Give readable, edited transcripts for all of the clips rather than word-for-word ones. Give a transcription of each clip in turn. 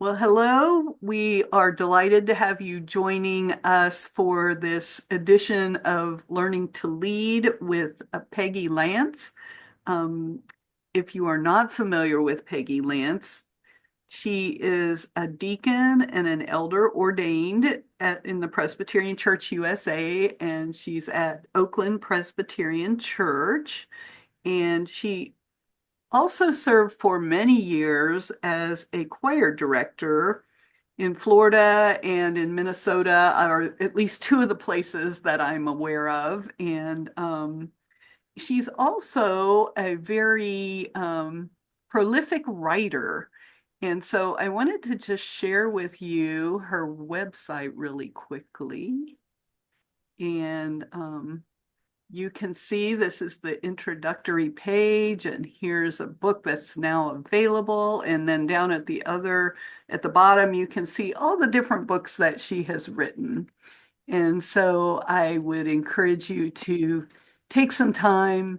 Well, hello. We are delighted to have you joining us for this edition of Learning to Lead with Peggy Lance. Um, if you are not familiar with Peggy Lance, she is a deacon and an elder ordained in the Presbyterian Church USA, and she's at Oakland Presbyterian Church. And she also served for many years as a choir director in Florida and in Minnesota, are at least two of the places that I'm aware of. And she's also a very prolific writer. And so I wanted to just share with you her website really quickly. And you can see this is the introductory page, and here's a book that's now available. And then down at at the bottom, you can see all the different books that she has written. And so I would encourage you to take some time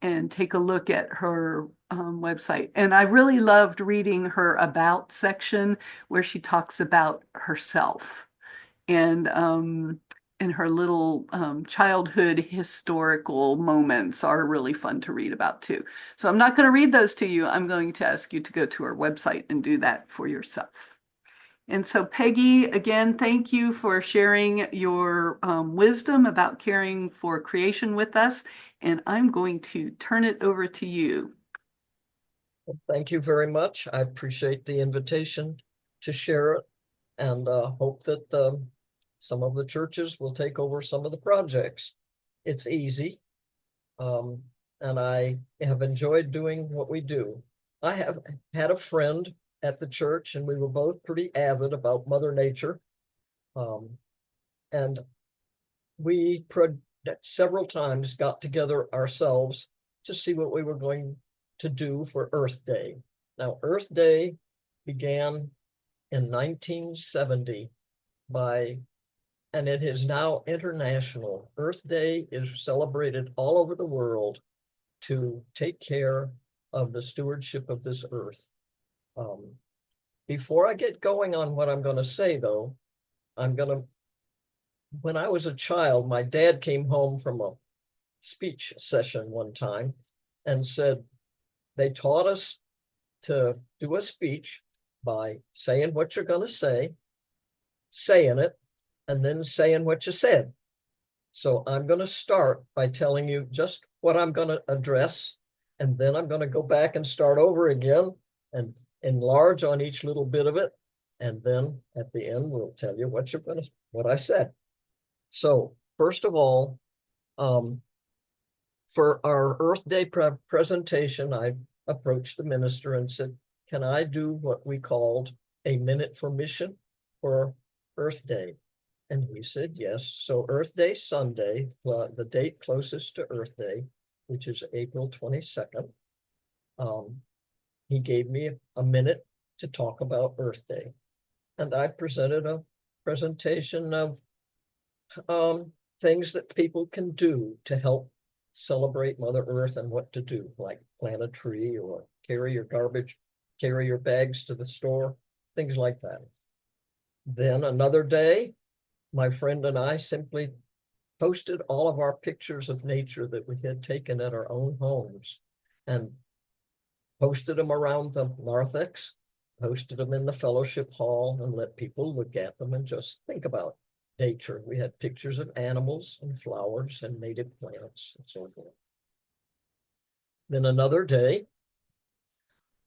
and take a look at her website. And I really loved reading her about section where she talks about herself and her little childhood historical moments are really fun to read about too. So I'm not going to read those to you. I'm going to ask you to go to her website and do that for yourself. And so, Peggy, again, thank you for sharing your wisdom about caring for creation with us. And I'm going to turn it over to you. Thank you very much. I appreciate the invitation to share it and hope that some of the churches will take over some of the projects. It's easy, um, and I have enjoyed doing what we do. I have had a friend at the church, and we were both pretty avid about Mother Nature. Um, and we several times got together ourselves to see what we were going to do for Earth Day. Now, Earth Day began in 1970 and it is now international. Earth Day is celebrated all over the world to take care of the stewardship of this earth. Um, Before I get going on what I'm going to say, though, I'm going to when I was a child, my dad came home from a speech session one time and said they taught us to do a speech by saying what you're going to say, saying it, and then saying what you said. So I'm going to start by telling you just what I'm going to address, and then I'm going to go back and start over again and enlarge on each little bit of it. And then at the end, we'll tell you what I said. So first of all, for our Earth Day presentation, I approached the minister and said, can I do what we called a minute for mission for Earth Day? And he said yes. So Earth Day Sunday, the date closest to Earth Day, which is April 22nd, he gave me a minute to talk about Earth Day. And I presented a presentation of things that people can do to help celebrate Mother Earth and what to do, like plant a tree or carry your garbage, carry your bags to the store, things like that. Then another day, my friend and I simply posted all of our pictures of nature that we had taken at our own homes and posted them around the narthex, posted them in the fellowship hall, and let people look at them and just think about nature. We had pictures of animals and flowers and native plants and so forth. Then another day,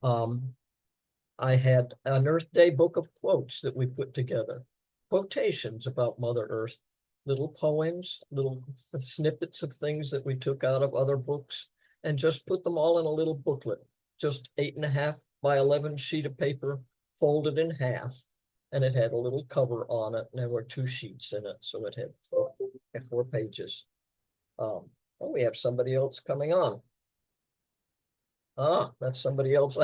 I had an Earth Day book of quotes that we put together, quotations about Mother Earth, little poems, little snippets of things that we took out of other books, and just put them all in a little booklet, just 8.5 by 11 sheet of paper, folded in half. And it had a little cover on it, and there were 2 sheets in it, so it had 4 pages. Oh, we have somebody else coming on. That's somebody else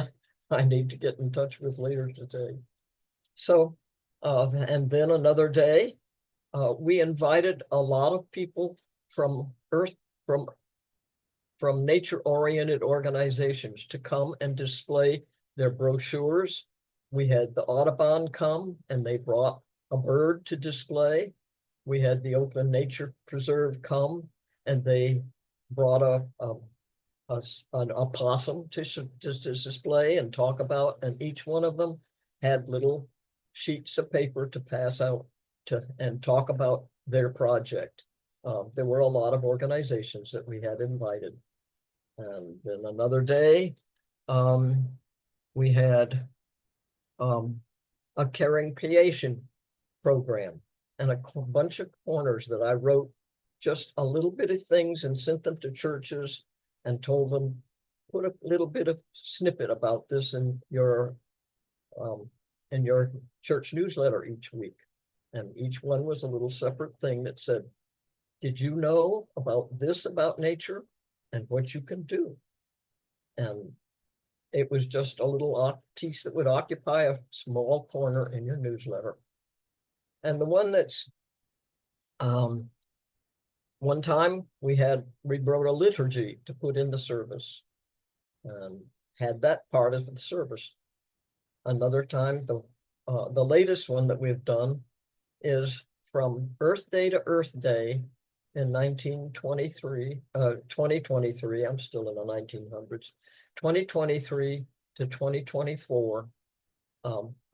I need to get in touch with later today. So, and then another day, we invited a lot of people from from nature-oriented organizations to come and display their brochures, we had the Audubon come and they brought a bird to display. We had the Oakland Nature Preserve come and they brought an opossum to display and talk about, and each one of them had little sheets of paper to pass out to and talk about their project. There were a lot of organizations that we had invited. And then another day, we had a caring creation program and a bunch of corners that I wrote just a little bit of things and sent them to churches and told them, put a little bit of snippet about this in your church newsletter each week. And each one was a little separate thing that said, did you know about this about nature and what you can do? And it was just a little piece that would occupy a small corner in your newsletter. And the one that's, one time we wrote a liturgy to put in the service and had that part of the service. Another time, the latest one that we've done is from Earth Day to Earth Day in 2023, I'm still in the 1900s, 2023 to 2024.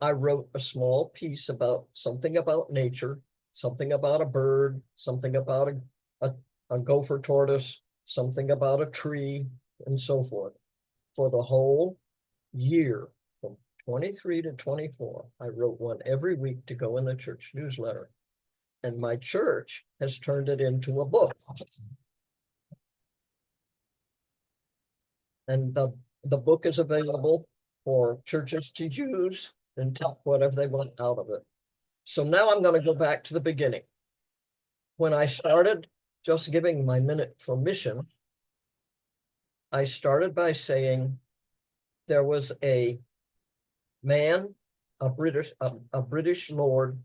I wrote a small piece about something about nature, something about a bird, something about a gopher tortoise, something about a tree, and so forth. For the whole year, from 23 to 24, I wrote one every week to go in the church newsletter. And my church has turned it into a book. And the book is available for churches to use and take whatever they want out of it. So now I'm going to go back to the beginning. When I started just giving my minute for mission, I started by saying there was a man, a British lord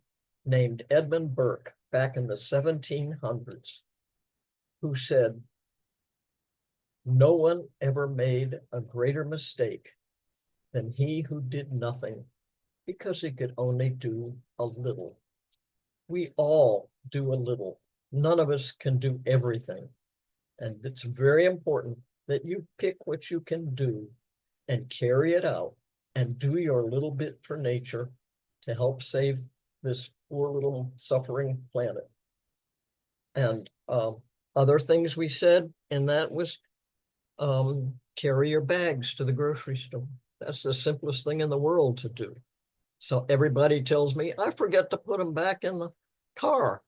named Edmund Burke back in the 1700s, who said, no one ever made a greater mistake than he who did nothing because he could only do a little. We all do a little. None of us can do everything. And it's very important that you pick what you can do and carry it out and do your little bit for nature to help save this poor little suffering planet. And other things we said, and that was carry your bags to the grocery store. That's the simplest thing in the world to do. So everybody tells me, I forget to put them back in the car.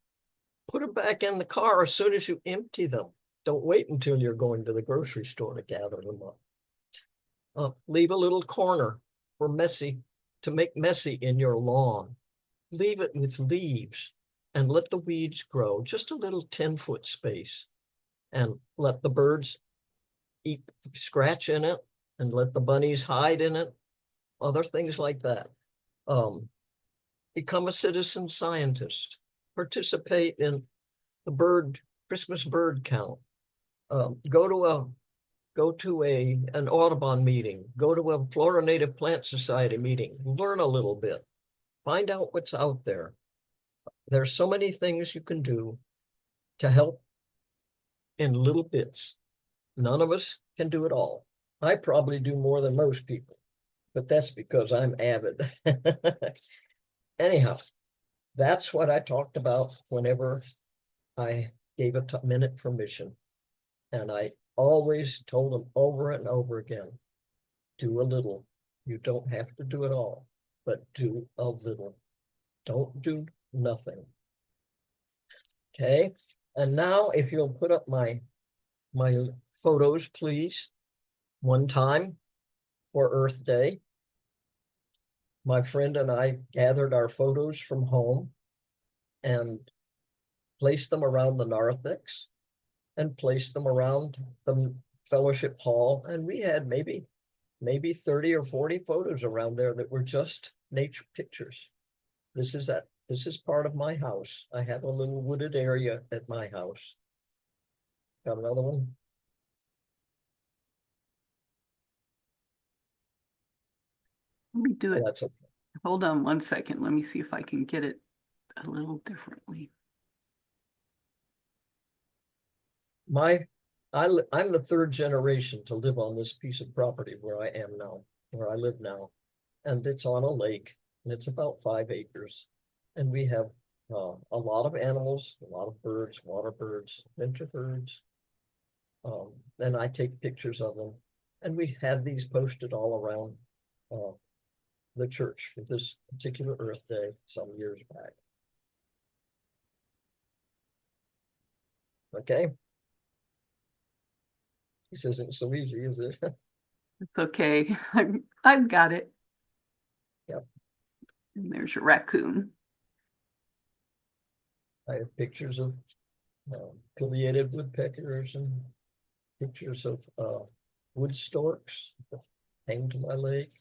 Put them back in the car as soon as you empty them. Don't wait until you're going to the grocery store to gather them up. Leave a little corner for to make messy in your lawn. Leave it with leaves and let the weeds grow, just a little 10-foot space, and let the birds scratch in it and let the bunnies hide in it, other things like that. Become a citizen scientist, participate in the Christmas bird count, go to an Audubon meeting, go to a Florida Native Plant Society meeting, learn a little bit, find out what's out there. There's so many things you can do to help in little bits. None of us can do it all. I probably do more than most people, but that's because I'm avid. Anyhow, that's what I talked about whenever I gave a minute for mission. And I always told them over and over again, do a little. You don't have to do it all, but do a little. Don't do nothing. Okay. And now if you'll put up my photos, please. One time for Earth Day, my friend and I gathered our photos from home and placed them around the narthex and placed them around the fellowship hall. And we had maybe 30 or 40 photos around there that were just nature pictures. This is part of my house. I have a little wooded area at my house. Got another one? Let me do it. That's okay. Hold on one second. Let me see if I can get it a little differently. I'm the third generation to live on this piece of property where I am now, where I live now. And it's on a lake, and it's about 5 acres. And we have a lot of animals, a lot of birds, water birds, winter birds. And I take pictures of them. And we had these posted all around the church for this particular Earth Day some years back. Okay. This isn't so easy, is it? It's okay. I've got it. Yep. And there's your raccoon. I have pictures of pileated woodpeckers and pictures of wood storks hanging to my lake.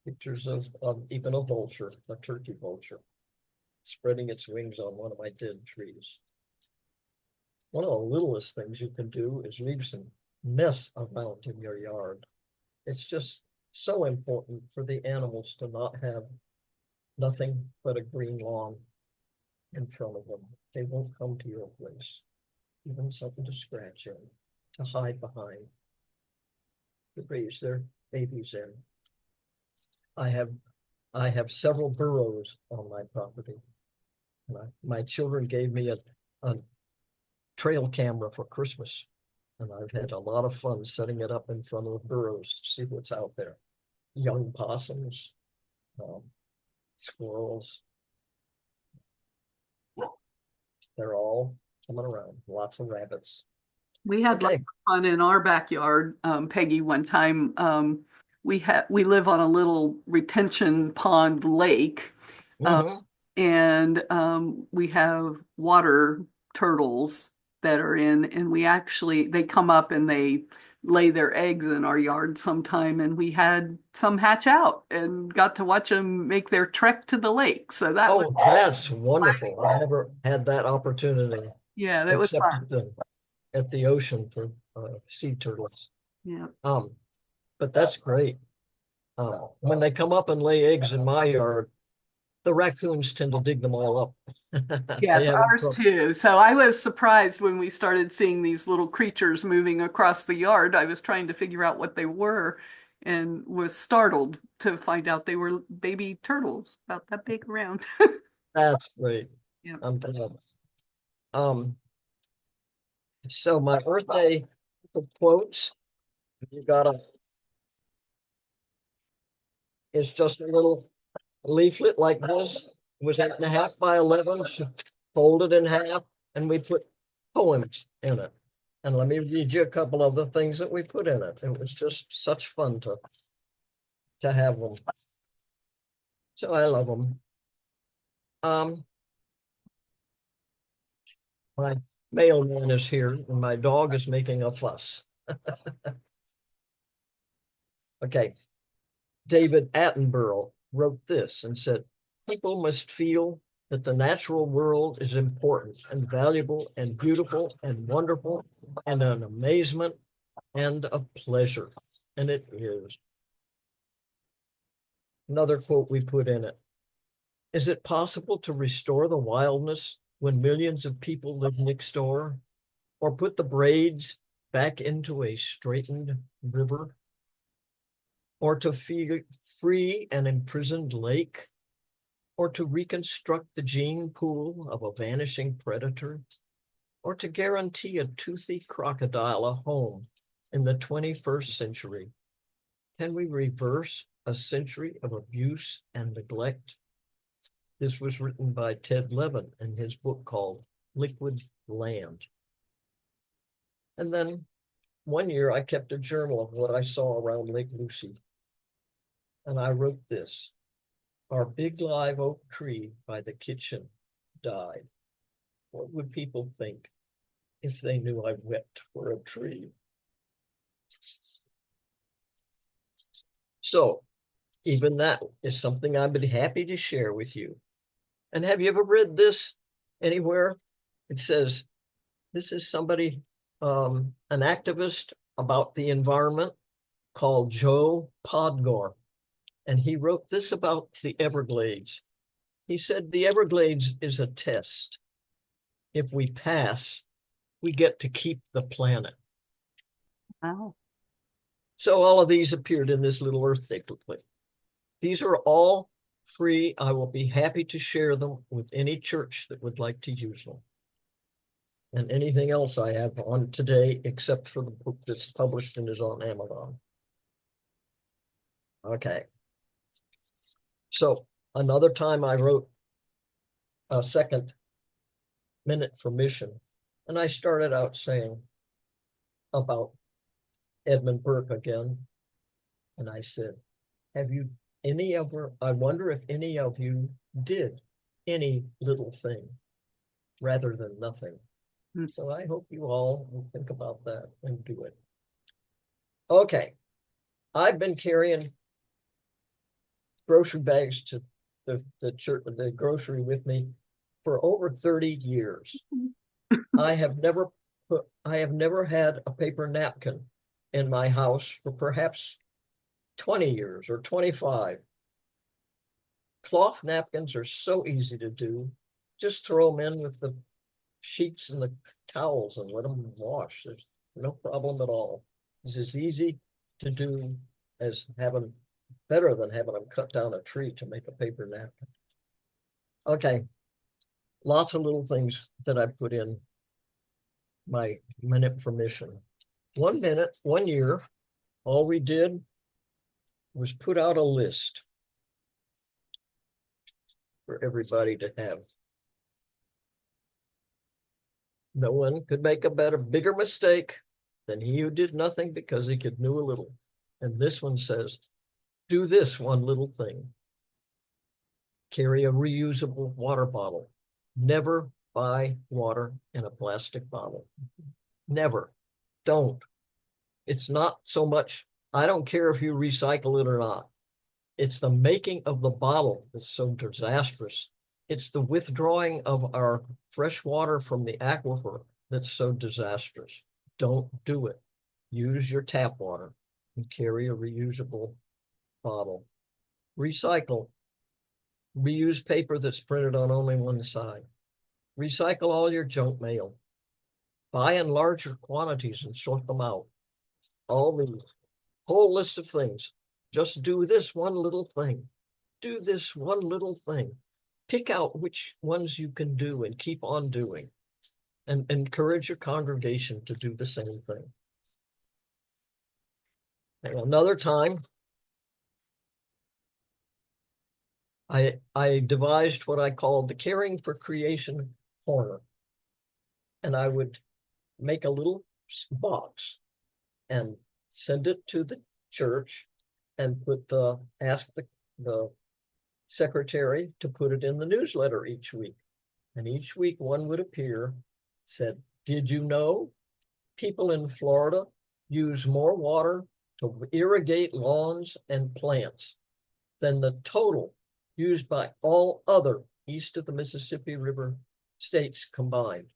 Pictures of even a vulture, a turkey vulture, spreading its wings on one of my dead trees. One of the littlest things you can do is leave some mess around in your yard. It's just so important for the animals to not have nothing but a green lawn in front of them. They won't come to your place. Even something to scratch in, to hide behind, to raise their babies in. I have several burrows on my property. My children gave me a trail camera for Christmas, and I've had a lot of fun setting it up in front of the burrows to see what's out there. Young possums, squirrels. They're all coming around. Lots of rabbits. We had lots Okay. of fun in our backyard, Peggy, one time. We live on a little retention pond lake, Mhm. and we have water turtles that are in, and they come up and they lay their eggs in our yard sometime, and we had some hatch out and got to watch them make their trek to the lake. So that was, Oh, that's wonderful. I've never had that opportunity yeah, that was except fun. at the ocean for sea turtles. Yeah. But that's great. When they come up and lay eggs in my yard, the raccoons tend to dig them all up. They Yes, have ours too. So I was surprised when we started seeing these little creatures moving across the yard. I was trying to figure out what they were and was startled to find out they were baby turtles, about that big around. That's great. Yeah. I'm glad. Um, so my Earth Day quotes, you got it's just a little leaflet like this. It was 8.5 by 11, folded in half, and we put poems in it. And let me read you a couple of the things that we put in it. It was just such fun to have them. So I love them. My mailman is here and my dog is making a fuss. Okay. David Attenborough wrote this and said, people must feel that the natural world is important and valuable and beautiful and wonderful and an amazement and a pleasure. And it is. Another quote we put in it. Is it possible to restore the wildness when millions of people live next door? Or put the braids back into a straightened river? Or to free an imprisoned lake? Or to reconstruct the gene pool of a vanishing predator? Or to guarantee a toothy crocodile a home in the 21st century? Can we reverse a century of abuse and neglect? This was written by Ted Levin in his book called Liquid Land. And then one year I kept a journal of what I saw around Lake Lucy. And I wrote this. Our big live oak tree by the kitchen died. What would people think if they knew I wept for a tree? So even that is something I'd be happy to share with you. And have you ever read this anywhere? It says, this is somebody, an activist about the environment called Joe Podgore. And he wrote this about the Everglades. He said, the Everglades is a test. If we pass, we get to keep the planet. Wow. So all of these appeared in this little Earth Day booklet. These are all free. I will be happy to share them with any church that would like to use them. And anything else I have on today, except for the book that's published and is on Amazon. Okay. So another time I wrote a second minute for mission, and I started out saying about Edmund Burke again. And I said, have you any ever, I wonder if any of you did any little thing rather than nothing. So I hope you all will think about that and do it. Okay. I've been carrying grocery bags to the church, the grocery with me for over 30 years. I have never had a paper napkin in my house for perhaps 20 years or 25. Cloth napkins are so easy to do. Just throw them in with the sheets and the towels and let them wash. There's no problem at all. It's as easy to do as better than having them cut down a tree to make a paper napkin. Okay, lots of little things that I put in my minute for mission. 1 minute, 1 year, all we did was put out a list for everybody to have. No one could make a bigger mistake than he who did nothing because he could do a little. And this one says, do this one little thing. Carry a reusable water bottle. Never buy water in a plastic bottle. Never. Don't. It's not so much, I don't care if you recycle it or not. It's the making of the bottle that's so disastrous. It's the withdrawing of our fresh water from the aquifer that's so disastrous. Don't do it. Use your tap water and carry a reusable bottle. Recycle. Reuse paper that's printed on only one side. Recycle all your junk mail. Buy in larger quantities and sort them out. All the whole list of things. Just do this one little thing. Do this one little thing. Pick out which ones you can do and keep on doing. And encourage your congregation to do the same thing. And another time, I devised what I called the Caring for Creation corner. And I would make a little box and send it to the church and ask the secretary to put it in the newsletter each week. And each week one would appear, said, did you know people in Florida use more water to irrigate lawns and plants than the total used by all other east of the Mississippi River states combined?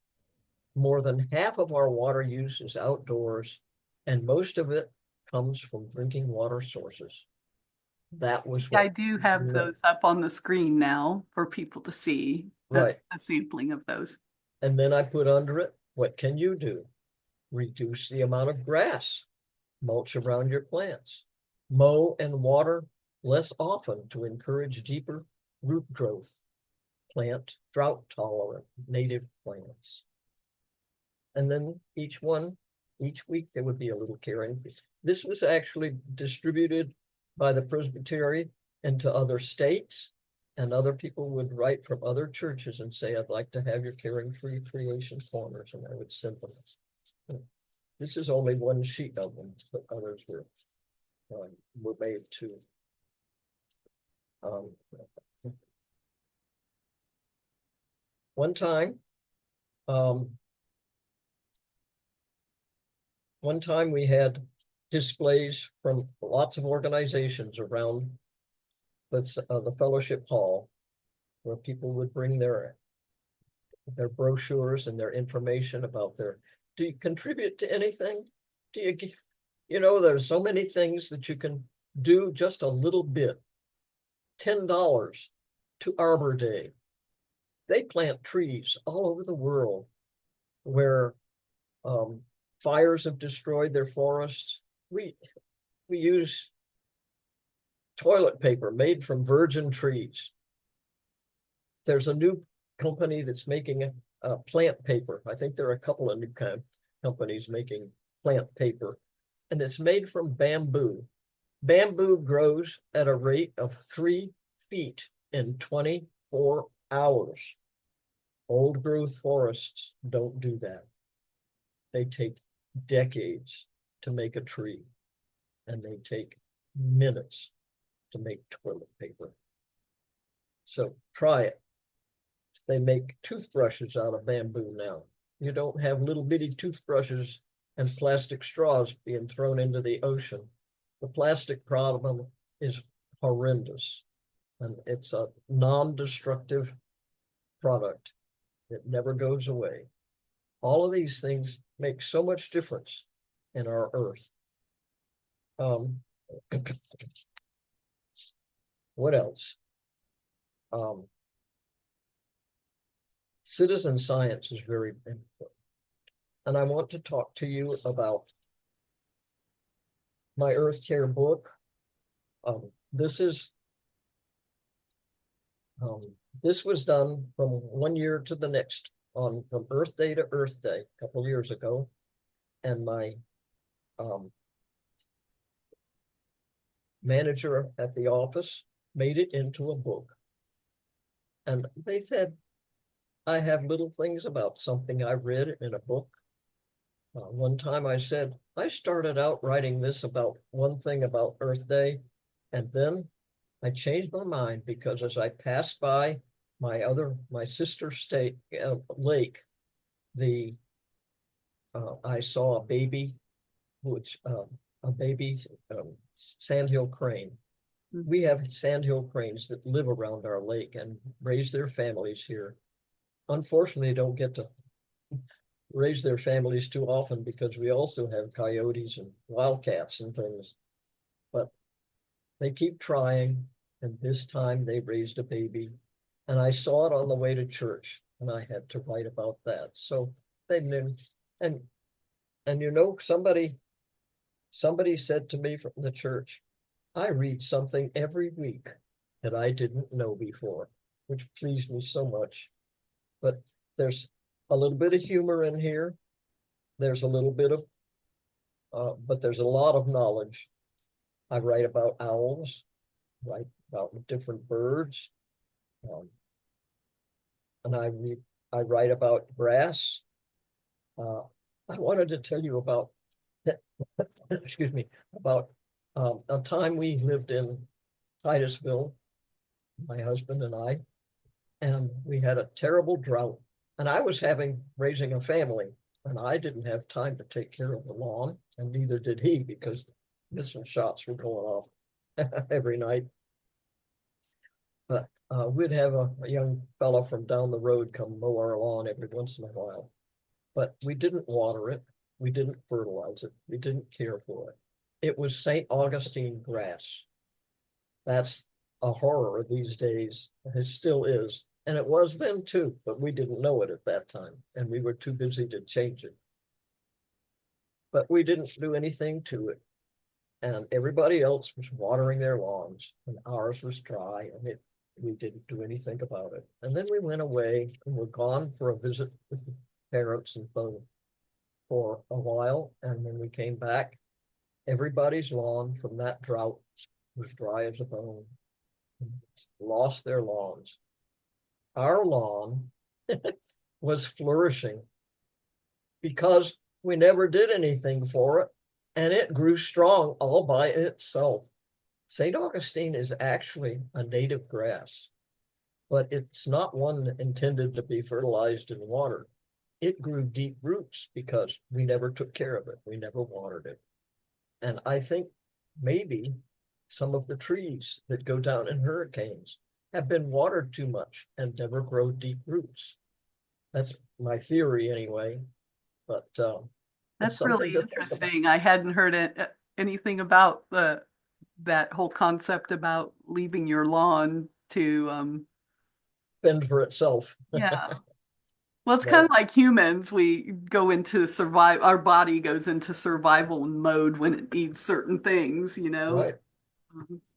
More than half of our water use is outdoors, and most of it comes from drinking water sources. That was what I do have those up on the screen now for people to see. Right. A sampling of those. And then I put under it, what can you do? Reduce the amount of grass, mulch around your plants, mow and water less often to encourage deeper root growth, plant drought tolerant native plants. And then each week there would be a little caring. This was actually distributed by the Presbytery into other states, and other people would write from other churches and say, I'd like to have your Caring for Creation corners, and I would send them. This is only one sheet of them, but others were made too. One time we had displays from lots of organizations around the fellowship hall, where people would bring their brochures and their information about do you contribute to anything? Do you there's so many things that you can do just a little bit $10 to Arbor Day. They plant trees all over the world where fires have destroyed their forests. We use toilet paper made from virgin trees. There's a new company that's making a plant paper. I think there are a couple of new companies making plant paper, and it's made from bamboo. Bamboo grows at a rate of 3 feet in 24 hours. Old growth forests don't do that. They take decades to make a tree, and they take minutes to make toilet paper. So try it. They make toothbrushes out of bamboo now. You don't have little bitty toothbrushes and plastic straws being thrown into the ocean. The plastic problem is horrendous, and it's a non-destructive product. It never goes away. All of these things make so much difference in our earth. What else? Citizen science is very important. And I want to talk to you about my Earth Care book. This was done from one year to the next, from Earth Day to Earth Day a couple of years ago. And my manager at the office made it into a book. And they said, I have little things about something I read in a book. One time I said, I started out writing this about one thing about Earth Day, and then I changed my mind because as I passed by my sister state lake, I saw a baby, sandhill crane. We have sandhill cranes that live around our lake and raise their families here. Unfortunately, don't get to raise their families too often because we also have coyotes and wildcats and things. But they keep trying, and this time they raised a baby. And I saw it on the way to church, and I had to write about that. So they knew, and you know, somebody said to me from the church, I read something every week that I didn't know before, which pleased me so much. But there's a little bit of humor in here. There's a little bit of, but there's a lot of knowledge. I write about owls, write about different birds, and I write about grass. I wanted to tell you about, excuse me, about a time we lived in Titusville, my husband and I, and we had a terrible drought. And I was raising a family, and I didn't have time to take care of the lawn, and neither did he because missile shots were going off every night. But we'd have a young fellow from down the road come mow our lawn every once in a while. But we didn't water it. We didn't fertilize it. We didn't care for it. It was St. Augustine grass. That's a horror these days. It still is. And it was then too, but we didn't know it at that time. And we were too busy to change it. But we didn't do anything to it. And everybody else was watering their lawns, and ours was dry, and we didn't do anything about it. And then we went away and were gone for a visit with the parents and for a while. And when we came back, everybody's lawn from that drought was dry as a bone. Lost their lawns. Our lawn was flourishing because we never did anything for it, and it grew strong all by itself. St. Augustine is actually a native grass, but it's not one intended to be fertilized and watered. It grew deep roots because we never took care of it. We never watered it. And I think maybe some of the trees that go down in hurricanes have been watered too much and never grow deep roots. That's my theory anyway, but that's really interesting. I hadn't heard anything about the that whole concept about leaving your lawn to, Fend for itself. yeah. Well, it's kind of Well, like humans. We go into survive, our body goes into survival mode when it needs certain things, you know? right.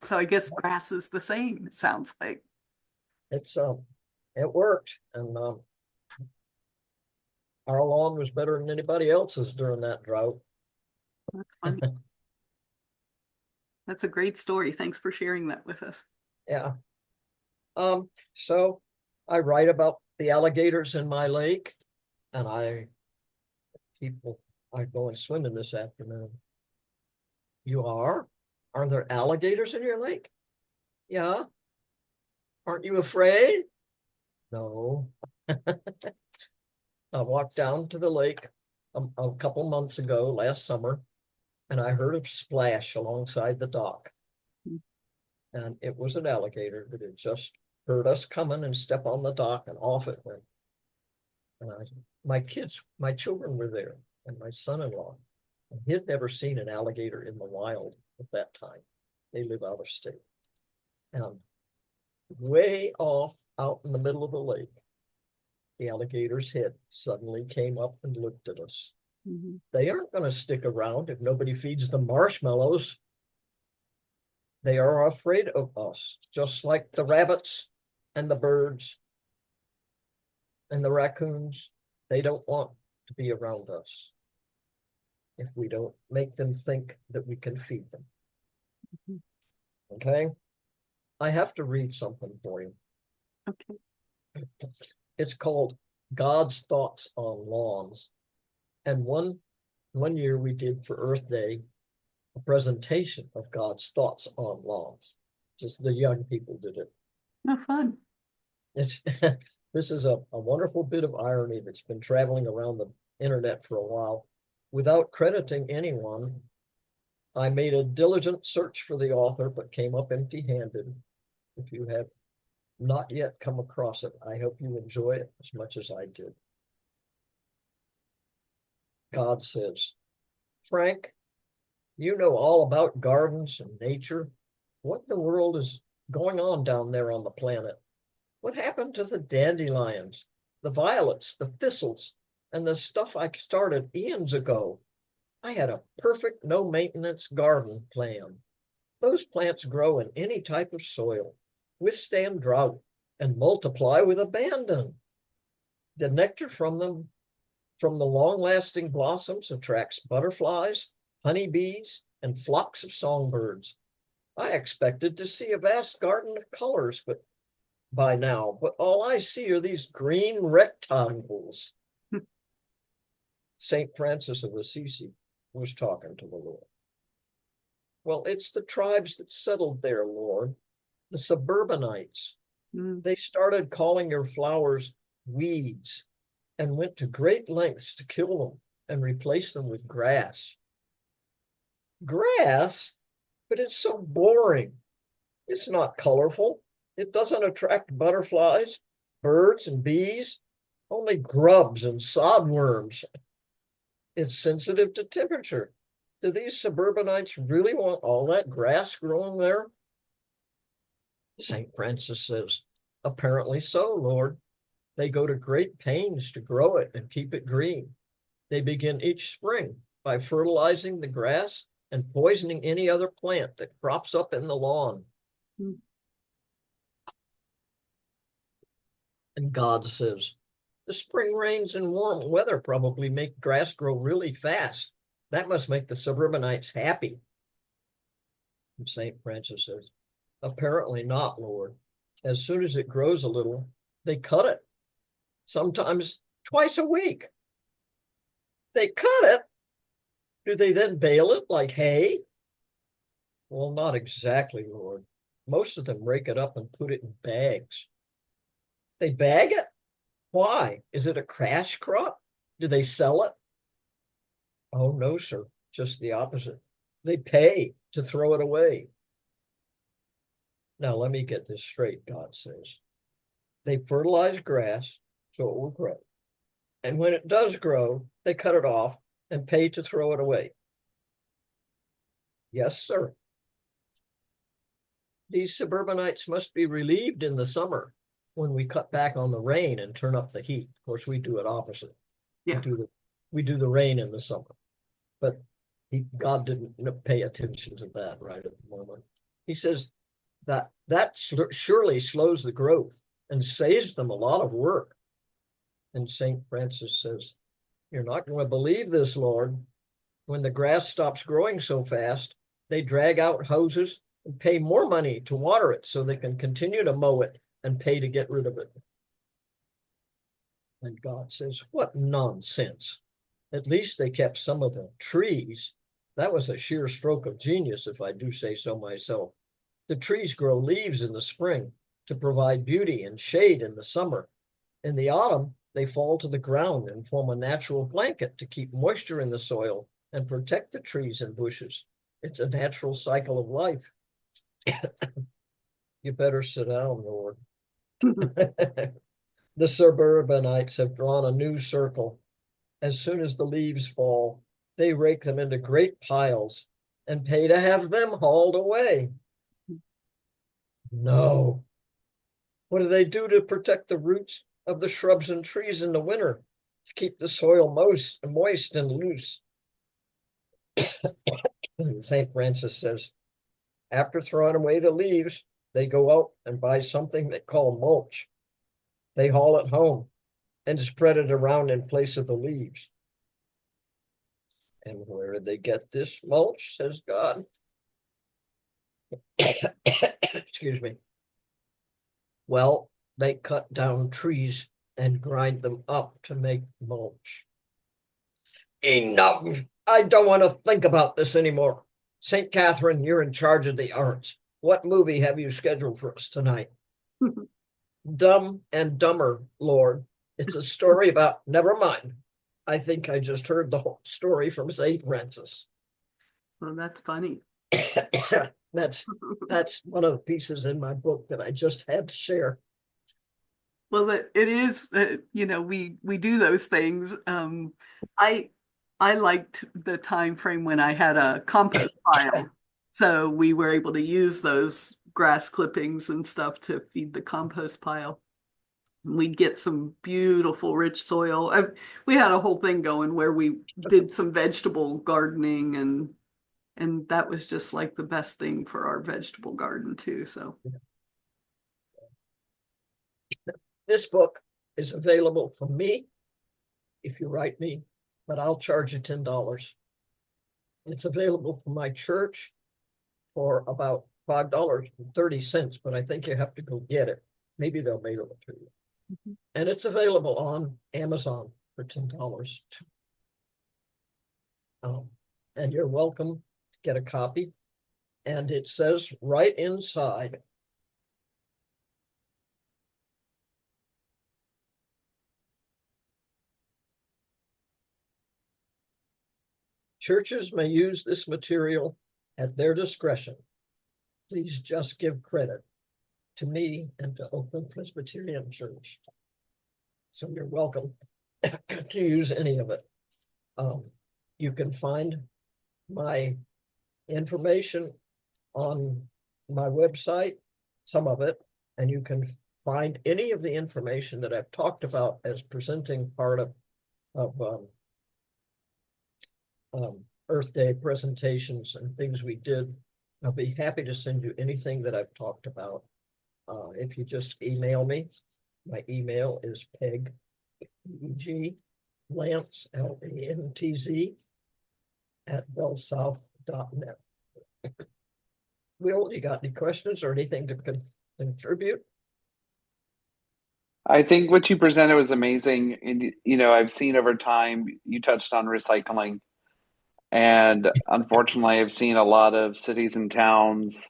So I guess grass is the same, it sounds like. It's it worked, and our lawn was better than anybody else's during that drought. That's funny. That's a great story. Thanks for sharing that with us. Yeah. So I write about the alligators in my lake, and people I go and swim in this afternoon. You are? Are there alligators in your lake? Yeah. Aren't you afraid? No. I walked down to the lake a couple months ago, last summer, and I heard a splash alongside the dock. And it was an alligator that had just heard us coming and step on the dock, and off it went. And my children were there, and my son-in-law. And he had never seen an alligator in the wild at that time. They live out of state. And way off out in the middle of the lake, the alligator's head suddenly came up and looked at us. Mhm. They aren't going to stick around if nobody feeds them marshmallows. They are afraid of us, just like the rabbits and the birds and the raccoons. They don't want to be around us if we don't make them think that we can feed them. Mhm. Okay? I have to read something for you. Okay. It's called God's Thoughts on Lawns. And one year we did for Earth Day a presentation of God's thoughts on lawns. Just the young people did it. No fun. It's this is a wonderful bit of irony that's been traveling around the internet for a while. Without crediting anyone, I made a diligent search for the author, but came up empty-handed. If you have not yet come across it, I hope you enjoy it as much as I did. God says, Frank, you know all about gardens and nature. What in the world is going on down there on the planet? What happened to the dandelions, the violets, the thistles, and the stuff I started eons ago? I had a perfect no-maintenance garden plan. Those plants grow in any type of soil, withstand drought, and multiply with abandon. The nectar from them, from the long-lasting blossoms, attracts butterflies, honeybees, and flocks of songbirds. I expected to see a vast garden of colors, but by now, but all I see are these green rectangles. St. Francis of Assisi was talking to the Lord. Well, it's the tribes that settled there, Lord, the suburbanites. Mm. They started calling your flowers weeds and went to great lengths to kill them and replace them with grass. Grass? But it's so boring. It's not colorful. It doesn't attract butterflies, birds, and bees, only grubs and sodworms. It's sensitive to temperature. Do these suburbanites really want all that grass growing there? St. Francis says, apparently so, Lord. They go to great pains to grow it and keep it green. They begin each spring by fertilizing the grass and poisoning any other plant that crops up in the lawn. Mm. And God says, the spring rains and warm weather probably make grass grow really fast. That must make the suburbanites happy. And St. Francis says, apparently not, Lord. As soon as it grows a little, they cut it, sometimes twice a week. They cut it. Do they then bale it like hay? Well, not exactly, Lord. Most of them rake it up and put it in bags. They bag it? Why? Is it a cash crop? Do they sell it? Oh, no, sir. Just the opposite. They pay to throw it away. Now, let me get this straight, God says. They fertilize grass so it will grow. And when it does grow, they cut it off and pay to throw it away. Yes, sir. These suburbanites must be relieved in the summer when we cut back on the rain and turn up the heat. Of course, we do it opposite. We Yeah. do the we do the rain in the summer, but God didn't pay attention to that right at the moment. He says that surely slows the growth and saves them a lot of work. And St. Francis says, "You're not going to believe this, Lord. When the grass stops growing so fast, they drag out hoses and pay more money to water it so they can continue to mow it and pay to get rid of it." And God says, "What nonsense. At least they kept some of the trees. That was a sheer stroke of genius, if I do say so myself. The trees grow leaves in the spring to provide beauty and shade in the summer. In the autumn, they fall to the ground and form a natural blanket to keep moisture in the soil and protect the trees and bushes. It's a natural cycle of life." You better sit down, Lord. The suburbanites have drawn a new circle. As soon as the leaves fall, they rake them into great piles and pay to have them hauled away. No. What do they do to protect the roots of the shrubs and trees in the winter to keep the soil moist and loose? St. Francis says, after throwing away the leaves, they go out and buy something they call mulch. They haul it home and spread it around in place of the leaves. And where did they get this mulch, says God? Excuse me. Well, they cut down trees and grind them up to make mulch. Enough. I don't want to think about this anymore. St. Catherine, you're in charge of the arts. What movie have you scheduled for us tonight? Dumb and Dumber, Lord. It's a story about, never mind. I think I just heard the whole story from St. Francis. Well, that's funny. That's one of the pieces in my book that I just had to share. Well, it is, we do those things. I I liked the time frame when I had a compost pile. So we were able to use those grass clippings and stuff to feed the compost pile. We'd get some beautiful rich soil. We had a whole thing going where we did some vegetable gardening and that was just like the best thing for our vegetable garden too. So This book is available from me if you write me, but I'll charge you $10. It's available from my church for about $5.30, but I think you have to go get it. Maybe they'll mail it to you. And it's available on Amazon for $10 too. And you're welcome to get a copy. And it says right inside, churches may use this material at their discretion. Please just give credit to me and to Oakland Presbyterian Church. So you're welcome to use any of it. You can find my information on my website, some of it, and you can find any of the information that I've talked about as presenting part of Earth Day presentations and things we did. I'll be happy to send you anything that I've talked about. If you just email me, my email is Lantz, Lantz, @bellsouth.net. Will, you got any questions or anything to contribute? I think what you presented was amazing. And, I've seen over time, you touched on recycling. And unfortunately, I've seen a lot of cities and towns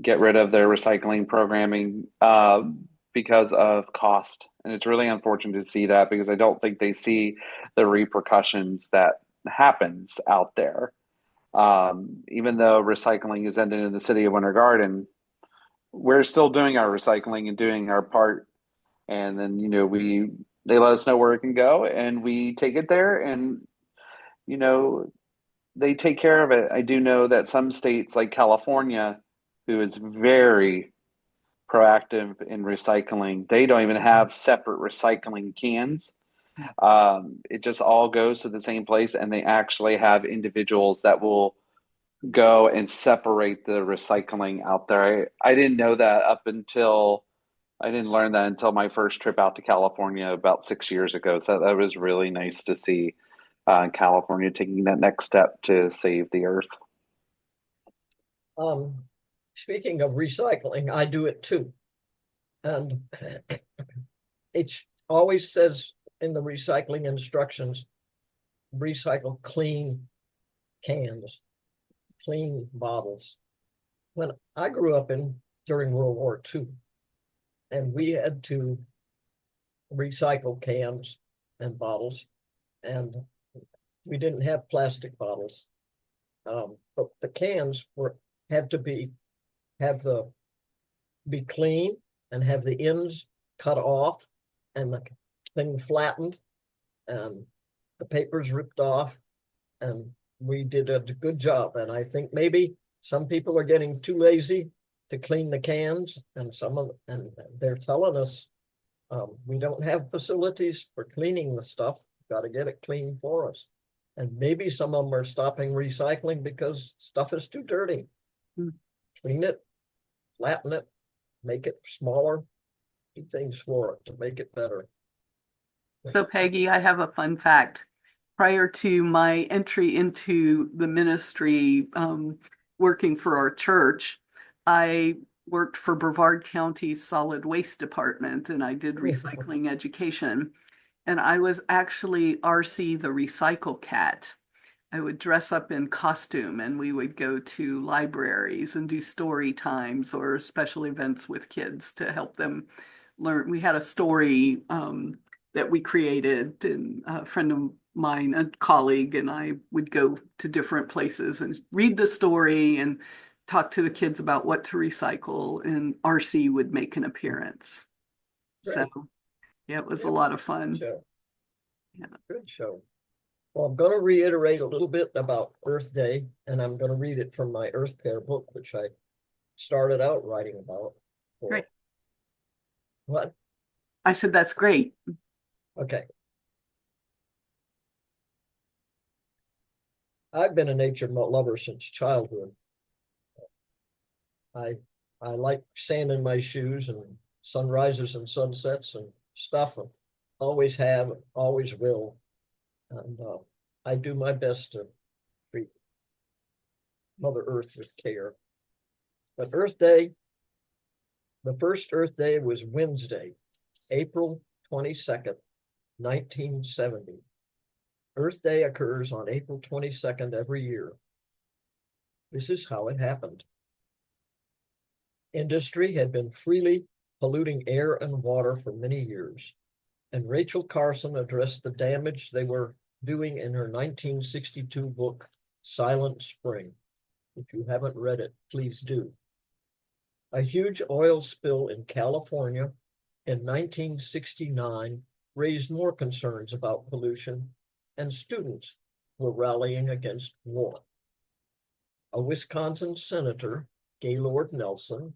get rid of their recycling programming because of cost. And it's really unfortunate to see that because I don't think they see the repercussions that happens out there. Even though recycling is ended in the city of Winter Garden, we're still doing our recycling and doing our part. And then, they let us know where it can go and we take it there and, you know, they take care of it. I do know that some states like California who is very proactive in recycling. They don't even have separate recycling cans. It just all goes to the same place, and they actually have individuals that will go and separate the recycling out there. I didn't know that I didn't learn that until my first trip out to California about 6 years ago. So that was really nice to see California taking that next step to save the earth. Speaking of recycling, I do it too. And it always says in the recycling instructions, recycle clean cans, clean bottles. When I grew up during World War II, and we had to recycle cans and bottles, and we didn't have plastic bottles. But the cans had to be clean and have the ends cut off and the thing flattened and the papers ripped off, and we did a good job. And I think maybe some people are getting too lazy to clean the cans, and they're telling us we don't have facilities for cleaning the stuff. Got to get it clean for us. And maybe some of them are stopping recycling because stuff is too dirty. Clean it, flatten it, make it smaller, do things for it to make it better. So Peggy, I have a fun fact. Prior to my entry into the ministry, working for our church, I worked for Brevard County's solid waste department, and I did recycling education. And I was actually RC the Recycle Cat. I would dress up in costume, and we would go to libraries and do story times or special events with kids to help them learn. We had a story that we created, and a friend of mine, a colleague, and I would go to different places and read the story and talk to the kids about what to recycle, and RC would make an appearance. Great. So yeah, it was a lot of fun. Show. Yeah. Good show. Well, I'm going to reiterate a little bit about Earth Day, and I'm going to read it from my Earth Care book, which I started out writing about. Great. What? I said, that's great. Okay. I've been a nature lover since childhood. I like sand in my shoes and sunrises and sunsets and stuff. Always have, always will. And I do my best to treat Mother Earth with care. But Earth Day, the first Earth Day was Wednesday, April 22nd, 1970. Earth Day occurs on April 22nd every year. This is how it happened. Industry had been freely polluting air and water for many years, and Rachel Carson addressed the damage they were doing in her 1962 book, Silent Spring. If you haven't read it, please do. A huge oil spill in California in 1969 raised more concerns about pollution, and students were rallying against war. A Wisconsin senator, Gaylord Nelson,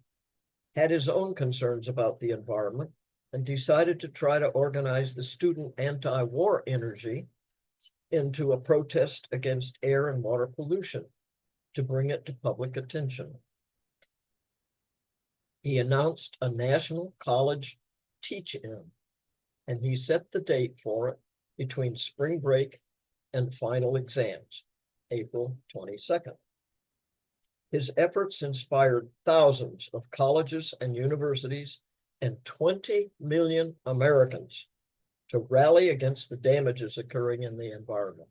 had his own concerns about the environment and decided to try to organize the student anti-war energy into a protest against air and water pollution to bring it to public attention. He announced a national college teach-in, and he set the date for it between spring break and final exams, April 22nd. His efforts inspired thousands of colleges and universities and 20 million Americans to rally against the damages occurring in the environment.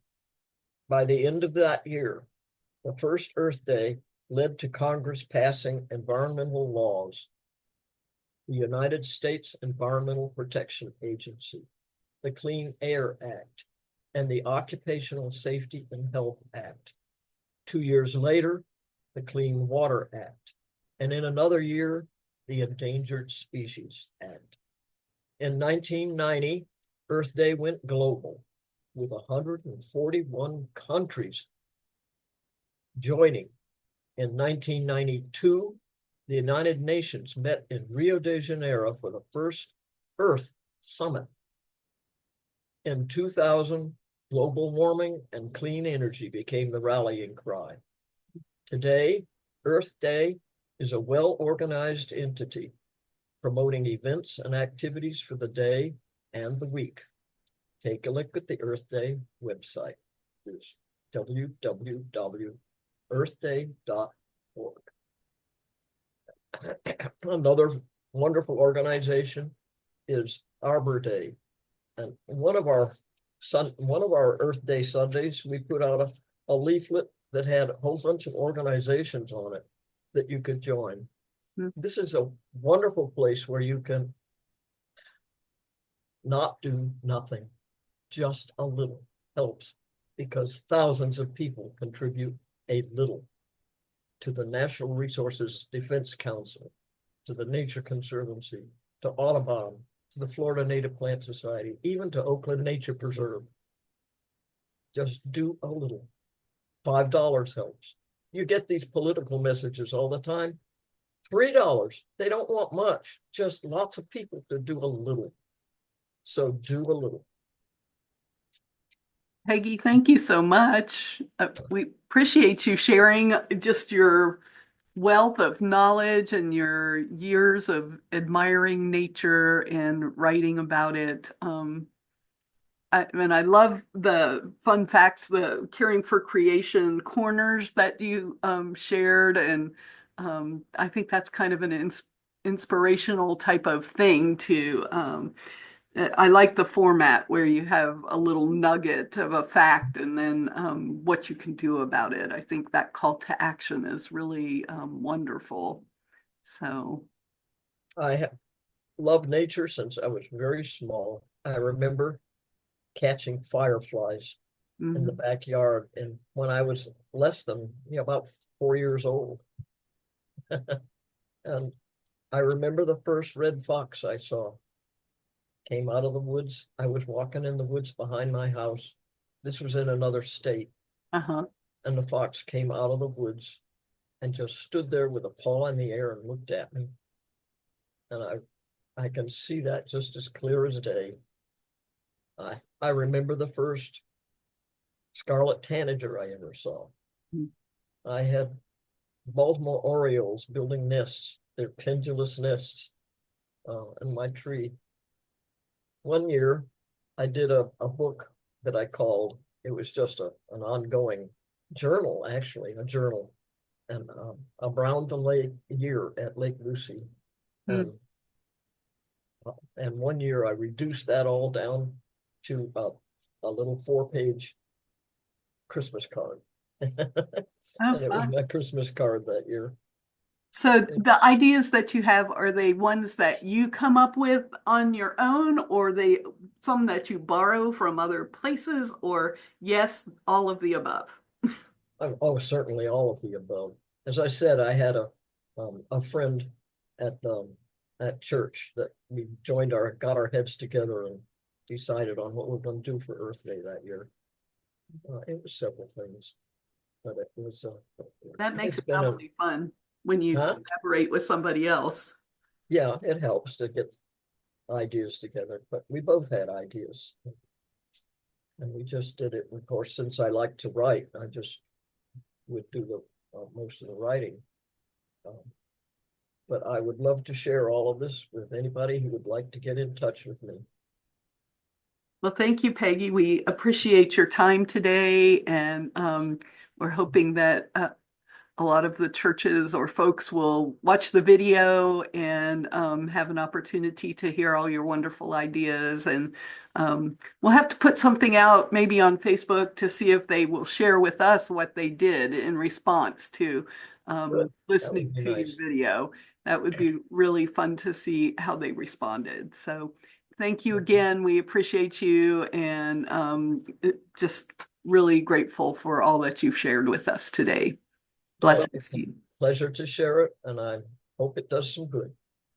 By the end of that year, the first Earth Day led to Congress passing environmental laws, the United States Environmental Protection Agency, the Clean Air Act, and the Occupational Safety and Health Act. 2 years later, the Clean Water Act, and in another year, the Endangered Species Act. In 1990, Earth Day went global, with 141 countries joining. In 1992, the United Nations met in Rio de Janeiro for the first Earth Summit. In 2000, global warming and clean energy became the rallying cry. Today, Earth Day is a well-organized entity promoting events and activities for the day and the week. Take a look at the Earth Day website. It's www.earthday.org. Another wonderful organization is Arbor Day. And one of our Earth Day Sundays, we put out a leaflet that had a whole bunch of organizations on it that you could join. This is a wonderful place where you can not do nothing. Just a little helps, because thousands of people contribute a little to the Natural Resources Defense Council, to the Nature Conservancy, to Audubon, to the Florida Native Plant Society, even to Oakland Nature Preserve. Just do a little. $5 helps. You get these political messages all the time. $3, they don't want much, just lots of people to do a little. So do a little. Peggy, thank you so much. We appreciate you sharing just your wealth of knowledge and your years of admiring nature and writing about it. I love the fun facts, the Caring for Creation corners that you shared. And I think that's kind of an inspirational type of thing to I like the format where you have a little nugget of a fact and then what you can do about it. I think that call to action is really wonderful. So I have loved nature since I was very small. I remember catching fireflies in the backyard, and when I was less than about 4 years old. And I remember the first red fox I saw. Came out of the woods. I was walking in the woods behind my house. This was in another state. And the fox came out of the woods and just stood there with a paw in the air and looked at me. And I can see that just as clear as day. I remember the first scarlet tanager I ever saw. I had Baltimore orioles building nests, their pendulous nests in my tree. One year, I did a book that I called, it was just an ongoing journal, actually, a journal, and around the lake year at Lake Lucy. And one year I reduced that all down to a little 4-page Christmas card. And it was my Christmas card that year. So the ideas that you have, are they ones that you come up with on your own, or they some that you borrow from other places, or yes, all of the above? Oh, certainly all of the above. As I said, I had a friend at church that we got our heads together and decided on what we're going to do for Earth Day that year. It was several things, but it was that makes it probably fun when you collaborate with somebody else. Yeah, it helps to get ideas together, but we both had ideas. And we just did it. Of course, since I like to write, I just would do the most of the writing. But I would love to share all of this with anybody who would like to get in touch with me. Well, thank you, Peggy. We appreciate your time today, and we're hoping that a lot of the churches or folks will watch the video and have an opportunity to hear all your wonderful ideas. And we'll have to put something out maybe on Facebook to see if they will share with us what they did in response to listening to your video. That would be really fun to see how they responded. So thank you again. We appreciate you, and just really grateful for all that you've shared with us today. Blessings to you. Pleasure to share it, and I hope it does some good.